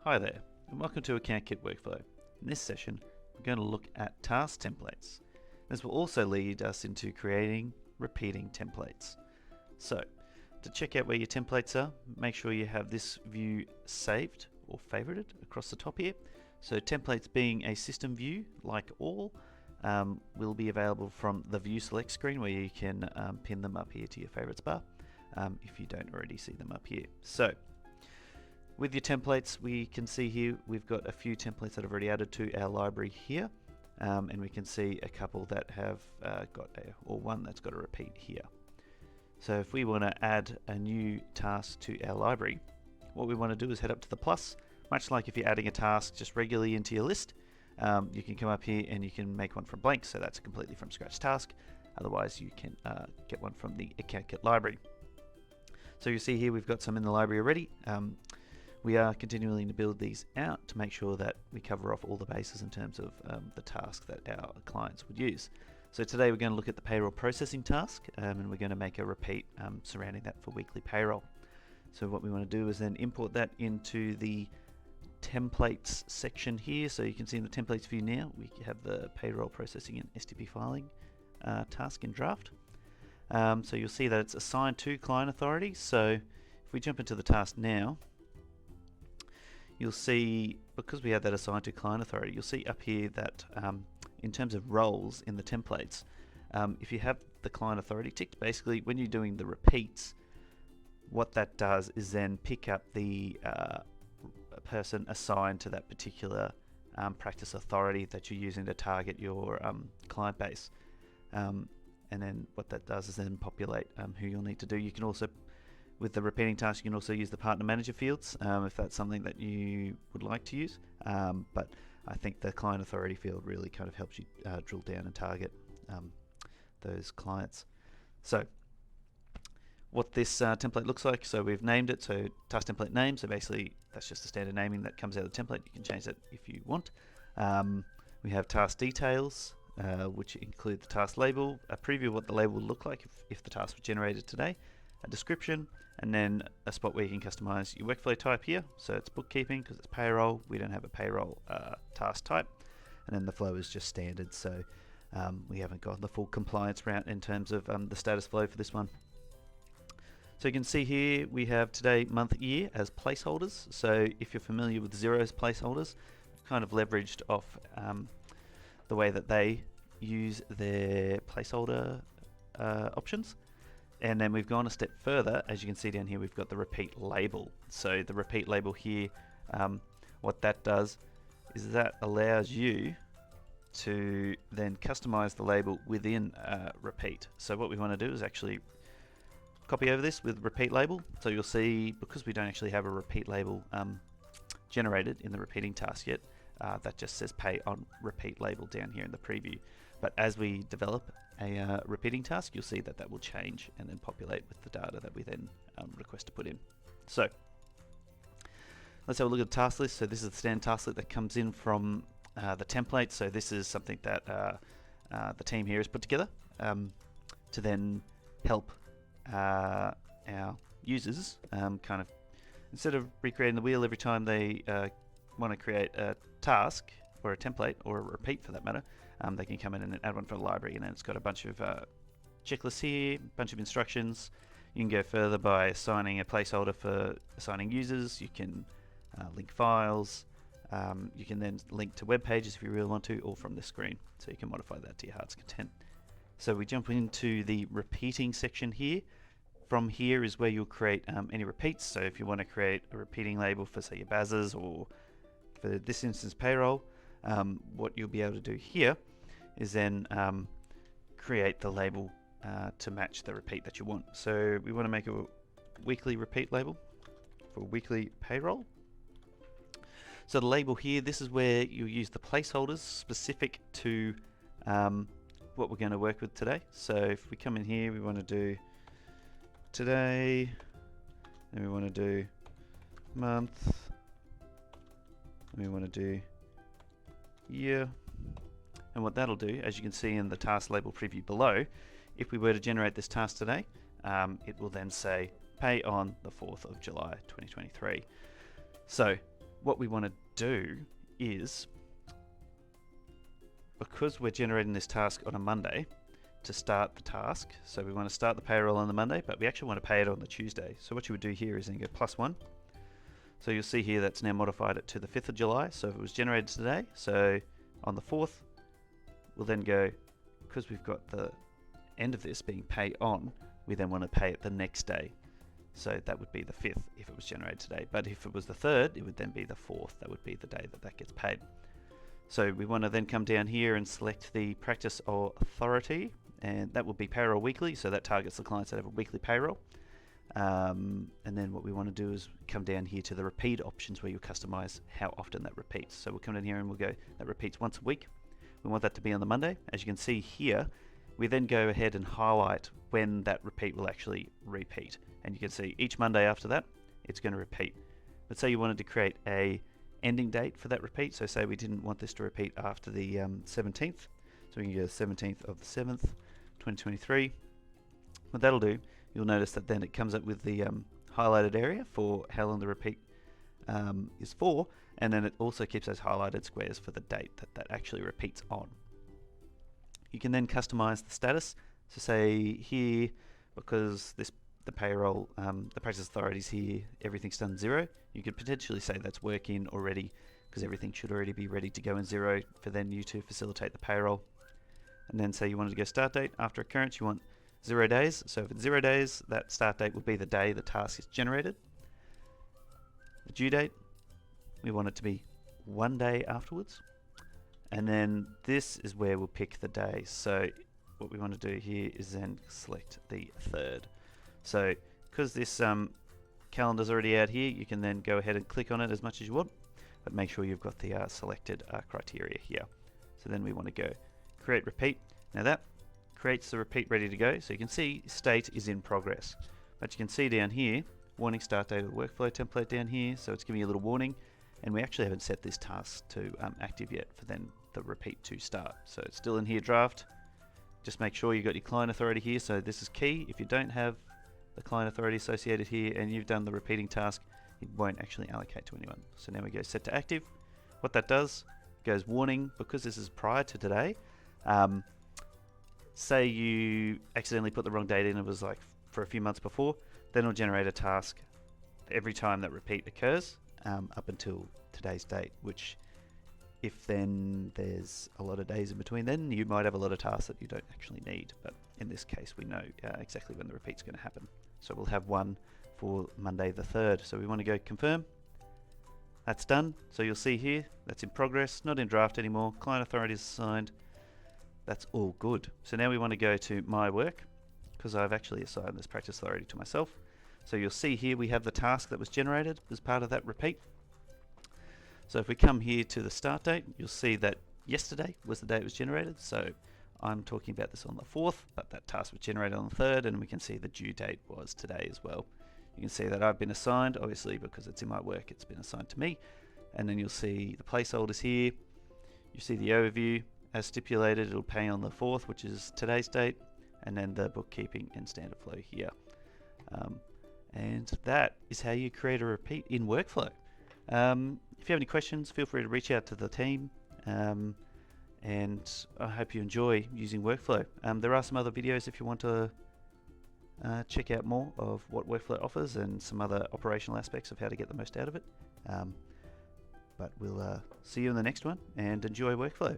Hi there, and welcome to AccountKit Workflow. In this session, we're going to look at task templates. This will also lead us into creating repeating templates. So, to check out where your templates are, make sure you have this view saved or favorited across the top here. So templates being a system view, like all, will be available from the View Select screen where you can pin them up here to your favorites bar if you don't already see them up here. So, with your templates, we can see here we've got a few templates that I've already added to our library here, and we can see a couple that have or one that's got a repeat here. So if we want to add a new task to our library, what we want to do is head up to the plus. Much like if you're adding a task just regularly into your list, you can come up here and you can make one from blank, so that's a completely from scratch task. Otherwise you can get one from the AccountKit library. So you see here we've got some in the library already. We are continuing to build these out to make sure that we cover off all the bases in terms of the task that our clients would use. So today we're going to look at the payroll processing task, and we're going to make a repeat surrounding that for weekly payroll. So what we want to do is then import that into the templates section here. So you can see in the templates view now we have the payroll processing and STP filing task in draft. So you'll see that it's assigned to client authority. So if we jump into the task now, you'll see, because we have that assigned to client authority, you'll see up here that in terms of roles in the templates, if you have the client authority ticked, basically when you're doing the repeats, what that does is then pick up the person assigned to that particular practice authority that you're using to target your client base. And then what that does is then populate who you'll need to do. You can also, with the repeating task, you can also use the partner manager fields if that's something that you would like to use. But I think the client authority field really kind of helps you drill down and target those clients. So what this template looks like, so we've named it, so task template name, so basically that's just the standard naming that comes out of the template. You can change that if you want. We have task details, which include the task label, a preview of what the label would look like if the task was generated today, a description, and then a spot where you can customize your workflow type here. So it's bookkeeping because it's payroll. We don't have a payroll task type. And then the flow is just standard, so we haven't got the full compliance route in terms of the status flow for this one. So you can see here we have today, month, year as placeholders. So if you're familiar with Xero's placeholders, kind of leveraged off the way that they use their placeholder options. And then we've gone a step further. As you can see down here, we've got the repeat label. So the repeat label here, what that does is that allows you to then customize the label within repeat. So what we want to do is actually copy over this with repeat label. So you'll see, because we don't actually have a repeat label generated in the repeating task yet, that just says pay on repeat label down here in the preview. But as we develop a repeating task, you'll see that that will change and then populate with the data that we then request to put in. So let's have a look at the task list. So this is the standard task list that comes in from the template. So this is something that the team here has put together to then help our users kind of, instead of recreating the wheel every time they want to create a task or a template or a repeat for that matter, they can come in and add one for the library, and then it's got a bunch of checklists here, a bunch of instructions. You can go further by assigning a placeholder for assigning users. You can link files. You can then link to web pages if you really want to, all from this screen. So you can modify that to your heart's content. So we jump into the repeating section here. From here is where you'll create any repeats. So if you want to create a repeating label for, say, your BASs, or for this instance payroll, what you'll be able to do here is then create the label to match the repeat that you want. So we want to make a weekly repeat label for weekly payroll. So the label here, this is where you'll use the placeholders specific to what we're going to work with today. So if we come in here, we want to do today, and we want to do month, and we want to do year. And what that'll do, as you can see in the task label preview below, if we were to generate this task today, it will then say pay on the 4th of July 2023. So what we want to do is, because we're generating this task on a Monday to start the task, so we want to start the payroll on the Monday, but we actually want to pay it on the Tuesday. So what you would do here is then go +1. So you'll see here that's now modified it to the 5th of July. So if it was generated today, so on the 4th, we'll then go, because we've got the end of this being pay on, we then want to pay it the next day. So that would be the 5th if it was generated today. But if it was the 3rd, it would then be the 4th. That would be the day that that gets paid. So we want to then come down here and select the practice or authority, and that will be payroll weekly. So that targets the clients that have a weekly payroll. And then what we want to do is come down here to the repeat options where you customize how often that repeats. So we'll come down here and we'll go, that repeats once a week. We want that to be on the Monday. As you can see here, we then go ahead and highlight when that repeat will actually repeat. And you can see each Monday after that, it's going to repeat. But say you wanted to create a ending date for that repeat. So say we didn't want this to repeat after the 17th. So we can go 17th of the 7th, 2023. What that'll do, you'll notice that then it comes up with the highlighted area for how long the repeat is for, and then it also keeps those highlighted squares for the date that that actually repeats on. You can then customize the status. So say here, because the payroll, the practice authorities here, everything's done 0, you could potentially say that's working already because everything should already be ready to go in 0 for then you to facilitate the payroll. And then say you wanted to go start date after occurrence, you want 0 days. So if it's 0 days, that start date will be the day the task is generated. The due date, we want it to be 1 day afterwards. And then this is where we'll pick the day. So what we want to do here is then select the 3rd. So because this calendar's already out here, you can then go ahead and click on it as much as you want, but make sure you've got the selected criteria here. So then we want to go create repeat. Now that creates the repeat ready to go. So you can see state is in progress. But you can see down here, warning start date of the workflow template down here. So it's giving you a little warning. And we actually haven't set this task to active yet for then the repeat to start. So it's still in here draft. Just make sure you've got your client authority here. So this is key. If you don't have the client authority associated here and you've done the repeating task, it won't actually allocate to anyone. So now we go set to active. What that does, goes warning, because this is prior to today. Say you accidentally put the wrong date in, it was like for a few months before, then it'll generate a task every time that repeat occurs up until today's date, which if then there's a lot of days in between then, you might have a lot of tasks that you don't actually need. But in this case, we know exactly when the repeat's going to happen. So we'll have one for Monday the 3rd. So we want to go confirm. That's done. So you'll see here, that's in progress, not in draft anymore. Client authority is assigned. That's all good. So now we want to go to my work, because I've actually assigned this practice authority to myself. So you'll see here we have the task that was generated as part of that repeat. So if we come here to the start date, you'll see that yesterday was the day it was generated. So I'm talking about this on the 4th, but that task was generated on the 3rd, and we can see the due date was today as well. You can see that I've been assigned, obviously because it's in my work, it's been assigned to me. And then you'll see the placeholders here. You see the overview. As stipulated, it'll pay on the 4th, which is today's date, and then the bookkeeping and standard flow here. And that is how you create a repeat in Workflow. If you have any questions, feel free to reach out to the team, and I hope you enjoy using Workflow. There are some other videos if you want to check out more of what Workflow offers and some other operational aspects of how to get the most out of it. But we'll see you in the next one, and enjoy Workflow.